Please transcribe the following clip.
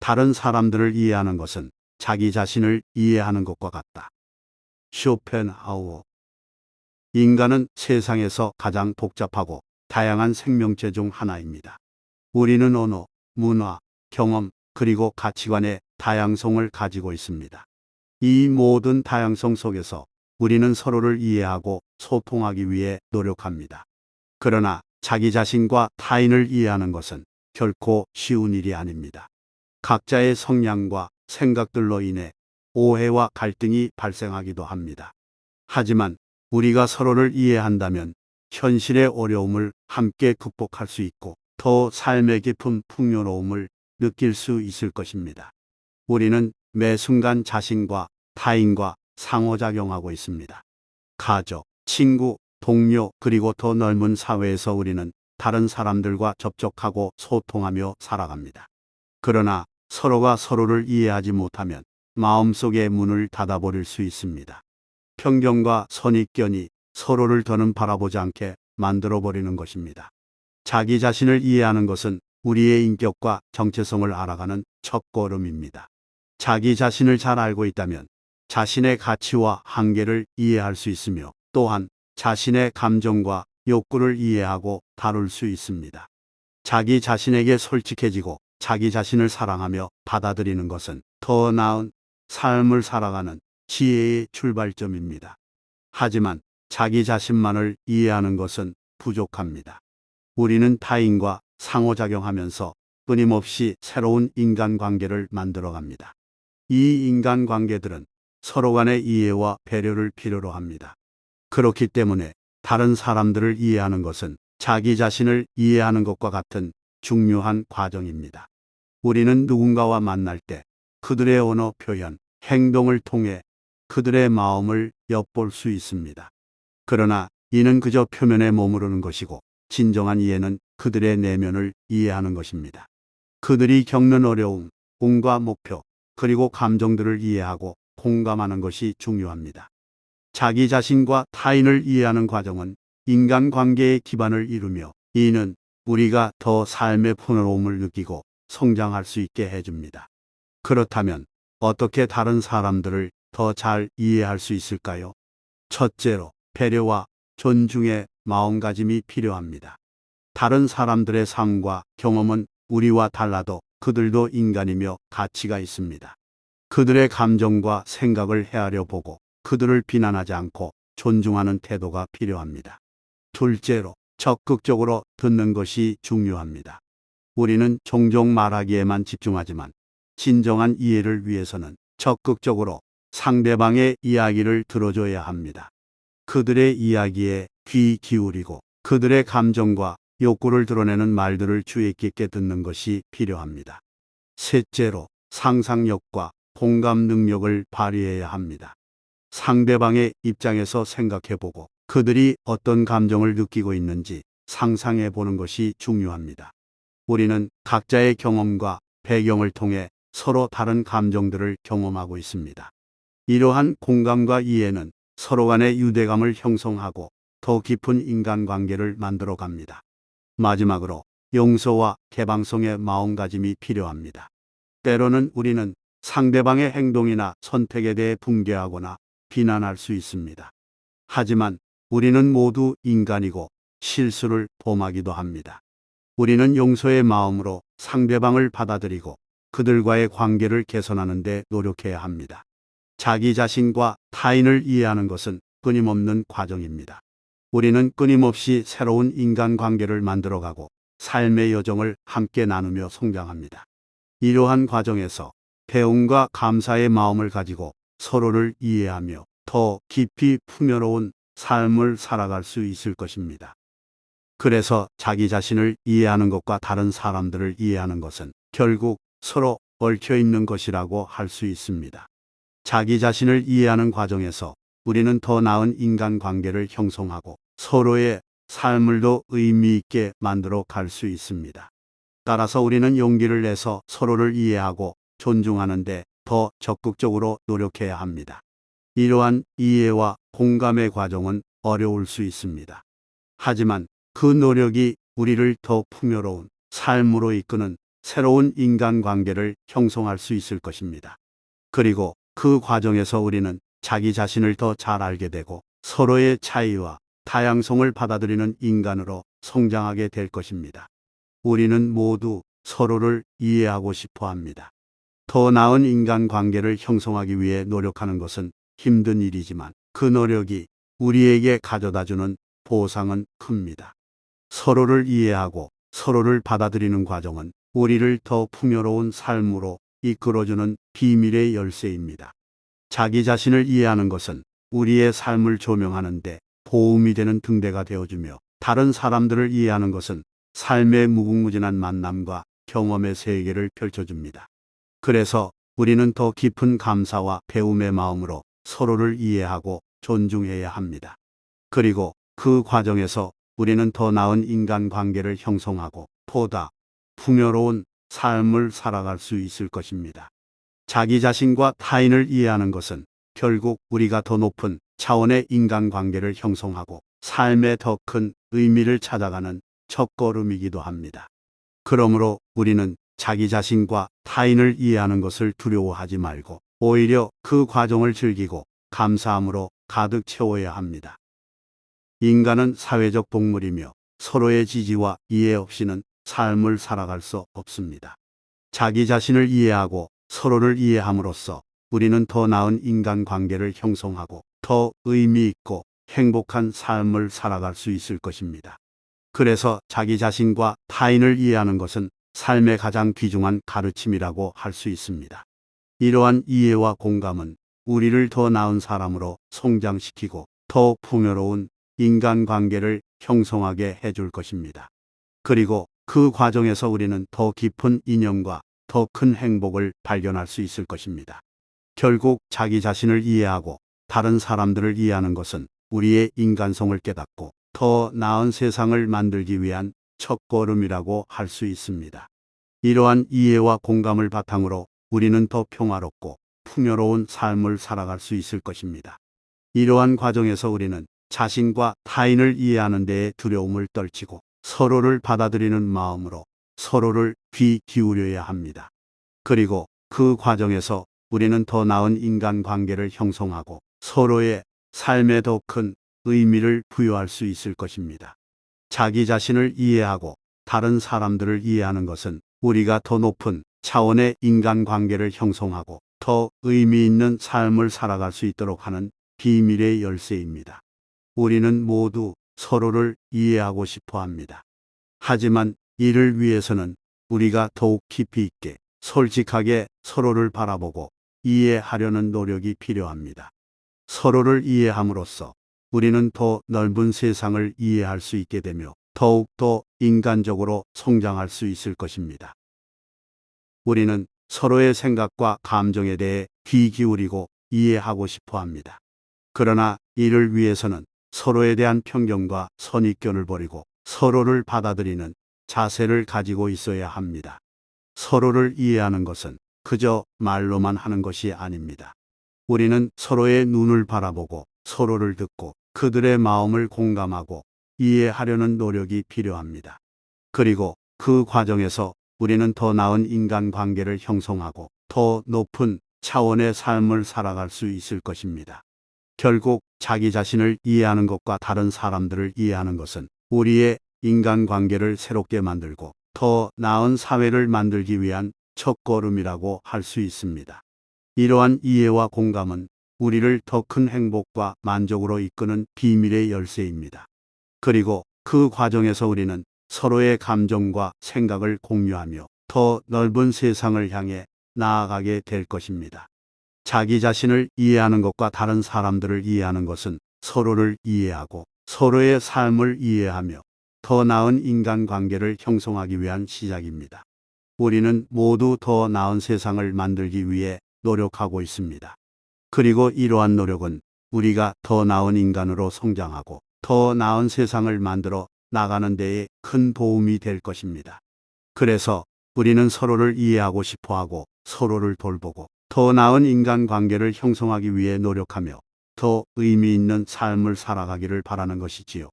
다른 사람들을 이해하는 것은 자기 자신을 이해하는 것과 같다. 쇼펜하우어. 인간은 세상에서 가장 복잡하고 다양한 생명체 중 하나입니다. 우리는 언어, 문화, 경험, 그리고 가치관의 다양성을 가지고 있습니다. 이 모든 다양성 속에서 우리는 서로를 이해하고 소통하기 위해 노력합니다. 그러나 자기 자신과 타인을 이해하는 것은 결코 쉬운 일이 아닙니다. 각자의 성향과 생각들로 인해 오해와 갈등이 발생하기도 합니다. 하지만 우리가 서로를 이해한다면 현실의 어려움을 함께 극복할 수 있고 더 삶의 깊은 풍요로움을 느낄 수 있을 것입니다. 우리는 매 순간 자신과 타인과 상호작용하고 있습니다. 가족, 친구, 동료, 그리고 더 넓은 사회에서 우리는 다른 사람들과 접촉하고 소통하며 살아갑니다. 그러나 서로가 서로를 이해하지 못하면 마음속의 문을 닫아버릴 수 있습니다. 편견과 선입견이 서로를 더는 바라보지 않게 만들어버리는 것입니다. 자기 자신을 이해하는 것은 우리의 인격과 정체성을 알아가는 첫걸음입니다. 자기 자신을 잘 알고 있다면 자신의 가치와 한계를 이해할 수 있으며 또한 자신의 감정과 욕구를 이해하고 다룰 수 있습니다. 자기 자신에게 솔직해지고 자기 자신을 사랑하며 받아들이는 것은 더 나은 삶을 살아가는 지혜의 출발점입니다. 하지만 자기 자신만을 이해하는 것은 부족합니다. 우리는 타인과 상호작용하면서 끊임없이 새로운 인간관계를 만들어갑니다. 이 인간관계들은 서로 간의 이해와 배려를 필요로 합니다. 그렇기 때문에 다른 사람들을 이해하는 것은 자기 자신을 이해하는 것과 같은 중요한 과정입니다. 우리는 누군가와 만날 때 그들의 언어 표현, 행동을 통해 그들의 마음을 엿볼 수 있습니다. 그러나 이는 그저 표면에 머무르는 것이고 진정한 이해는 그들의 내면을 이해하는 것입니다. 그들이 겪는 어려움, 꿈과 목표, 그리고 감정들을 이해하고 공감하는 것이 중요합니다. 자기 자신과 타인을 이해하는 과정은 인간관계의 기반을 이루며 이는 우리가 더 삶의 풍요로움을 느끼고 성장할 수 있게 해줍니다. 그렇다면 어떻게 다른 사람들을 더 잘 이해할 수 있을까요? 첫째로, 배려와 존중의 마음가짐이 필요합니다. 다른 사람들의 삶과 경험은 우리와 달라도 그들도 인간이며 가치가 있습니다. 그들의 감정과 생각을 헤아려 보고 그들을 비난하지 않고 존중하는 태도가 필요합니다. 둘째로, 적극적으로 듣는 것이 중요합니다. 우리는 종종 말하기에만 집중하지만 진정한 이해를 위해서는 적극적으로 상대방의 이야기를 들어줘야 합니다. 그들의 이야기에 귀 기울이고 그들의 감정과 욕구를 드러내는 말들을 주의 깊게 듣는 것이 필요합니다. 셋째로, 상상력과 공감 능력을 발휘해야 합니다. 상대방의 입장에서 생각해보고 그들이 어떤 감정을 느끼고 있는지 상상해 보는 것이 중요합니다. 우리는 각자의 경험과 배경을 통해 서로 다른 감정들을 경험하고 있습니다. 이러한 공감과 이해는 서로 간의 유대감을 형성하고 더 깊은 인간관계를 만들어 갑니다. 마지막으로, 용서와 개방성의 마음가짐이 필요합니다. 때로는 우리는 상대방의 행동이나 선택에 대해 붕괴하거나 비난할 수 있습니다. 하지만 우리는 모두 인간이고 실수를 범하기도 합니다. 우리는 용서의 마음으로 상대방을 받아들이고 그들과의 관계를 개선하는 데 노력해야 합니다. 자기 자신과 타인을 이해하는 것은 끊임없는 과정입니다. 우리는 끊임없이 새로운 인간관계를 만들어가고 삶의 여정을 함께 나누며 성장합니다. 이러한 과정에서 배움과 감사의 마음을 가지고 서로를 이해하며 더 깊이 풍요로운 삶을 살아갈 수 있을 것입니다. 그래서 자기 자신을 이해하는 것과 다른 사람들을 이해하는 것은 결국 서로 얽혀 있는 것이라고 할 수 있습니다. 자기 자신을 이해하는 과정에서 우리는 더 나은 인간관계를 형성하고 서로의 삶을 더 의미 있게 만들어 갈 수 있습니다. 따라서 우리는 용기를 내서 서로를 이해하고 존중하는 데 더 적극적으로 노력해야 합니다. 이러한 이해와 공감의 과정은 어려울 수 있습니다. 하지만 그 노력이 우리를 더 풍요로운 삶으로 이끄는 새로운 인간관계를 형성할 수 있을 것입니다. 그리고 그 과정에서 우리는 자기 자신을 더 잘 알게 되고 서로의 차이와 다양성을 받아들이는 인간으로 성장하게 될 것입니다. 우리는 모두 서로를 이해하고 싶어 합니다. 더 나은 인간관계를 형성하기 위해 노력하는 것은 힘든 일이지만 그 노력이 우리에게 가져다주는 보상은 큽니다. 서로를 이해하고 서로를 받아들이는 과정은 우리를 더 풍요로운 삶으로 이끌어주는 비밀의 열쇠입니다. 자기 자신을 이해하는 것은 우리의 삶을 조명하는 데 도움이 되는 등대가 되어주며, 다른 사람들을 이해하는 것은 삶의 무궁무진한 만남과 경험의 세계를 펼쳐줍니다. 그래서 우리는 더 깊은 감사와 배움의 마음으로 서로를 이해하고 존중해야 합니다. 그리고 그 과정에서 우리는 더 나은 인간관계를 형성하고 보다 풍요로운 삶을 살아갈 수 있을 것입니다. 자기 자신과 타인을 이해하는 것은 결국 우리가 더 높은 차원의 인간관계를 형성하고 삶에 더 큰 의미를 찾아가는 첫걸음이기도 합니다. 그러므로 우리는 자기 자신과 타인을 이해하는 것을 두려워하지 말고 오히려 그 과정을 즐기고 감사함으로 가득 채워야 합니다. 인간은 사회적 동물이며 서로의 지지와 이해 없이는 삶을 살아갈 수 없습니다. 자기 자신을 이해하고 서로를 이해함으로써 우리는 더 나은 인간관계를 형성하고 더 의미 있고 행복한 삶을 살아갈 수 있을 것입니다. 그래서 자기 자신과 타인을 이해하는 것은 삶의 가장 귀중한 가르침이라고 할 수 있습니다. 이러한 이해와 공감은 우리를 더 나은 사람으로 성장시키고 더 풍요로운 인간관계를 형성하게 해줄 것입니다. 그리고 그 과정에서 우리는 더 깊은 인연과 더 큰 행복을 발견할 수 있을 것입니다. 결국 자기 자신을 이해하고 다른 사람들을 이해하는 것은 우리의 인간성을 깨닫고 더 나은 세상을 만들기 위한 첫걸음이라고 할 수 있습니다. 이러한 이해와 공감을 바탕으로 우리는 더 평화롭고 풍요로운 삶을 살아갈 수 있을 것입니다. 이러한 과정에서 우리는 자신과 타인을 이해하는 데에 두려움을 떨치고 서로를 받아들이는 마음으로 서로를 귀 기울여야 합니다. 그리고 그 과정에서 우리는 더 나은 인간관계를 형성하고 서로의 삶에 더 큰 의미를 부여할 수 있을 것입니다. 자기 자신을 이해하고 다른 사람들을 이해하는 것은 우리가 더 높은 차원의 인간관계를 형성하고 더 의미 있는 삶을 살아갈 수 있도록 하는 비밀의 열쇠입니다. 우리는 모두 서로를 이해하고 싶어 합니다. 하지만 이를 위해서는 우리가 더욱 깊이 있게 솔직하게 서로를 바라보고 이해하려는 노력이 필요합니다. 서로를 이해함으로써 우리는 더 넓은 세상을 이해할 수 있게 되며 더욱더 인간적으로 성장할 수 있을 것입니다. 우리는 서로의 생각과 감정에 대해 귀 기울이고 이해하고 싶어 합니다. 그러나 이를 위해서는 서로에 대한 편견과 선입견을 버리고 서로를 받아들이는 자세를 가지고 있어야 합니다. 서로를 이해하는 것은 그저 말로만 하는 것이 아닙니다. 우리는 서로의 눈을 바라보고 서로를 듣고 그들의 마음을 공감하고 이해하려는 노력이 필요합니다. 그리고 그 과정에서 우리는 더 나은 인간관계를 형성하고 더 높은 차원의 삶을 살아갈 수 있을 것입니다. 결국 자기 자신을 이해하는 것과 다른 사람들을 이해하는 것은 우리의 인간관계를 새롭게 만들고 더 나은 사회를 만들기 위한 첫걸음이라고 할 수 있습니다. 이러한 이해와 공감은 우리를 더 큰 행복과 만족으로 이끄는 비밀의 열쇠입니다. 그리고 그 과정에서 우리는 서로의 감정과 생각을 공유하며 더 넓은 세상을 향해 나아가게 될 것입니다. 자기 자신을 이해하는 것과 다른 사람들을 이해하는 것은 서로를 이해하고 서로의 삶을 이해하며 더 나은 인간관계를 형성하기 위한 시작입니다. 우리는 모두 더 나은 세상을 만들기 위해 노력하고 있습니다. 그리고 이러한 노력은 우리가 더 나은 인간으로 성장하고 더 나은 세상을 만들어 나가는 데에 큰 도움이 될 것입니다. 그래서 우리는 서로를 이해하고 싶어하고 서로를 돌보고 더 나은 인간관계를 형성하기 위해 노력하며 더 의미 있는 삶을 살아가기를 바라는 것이지요.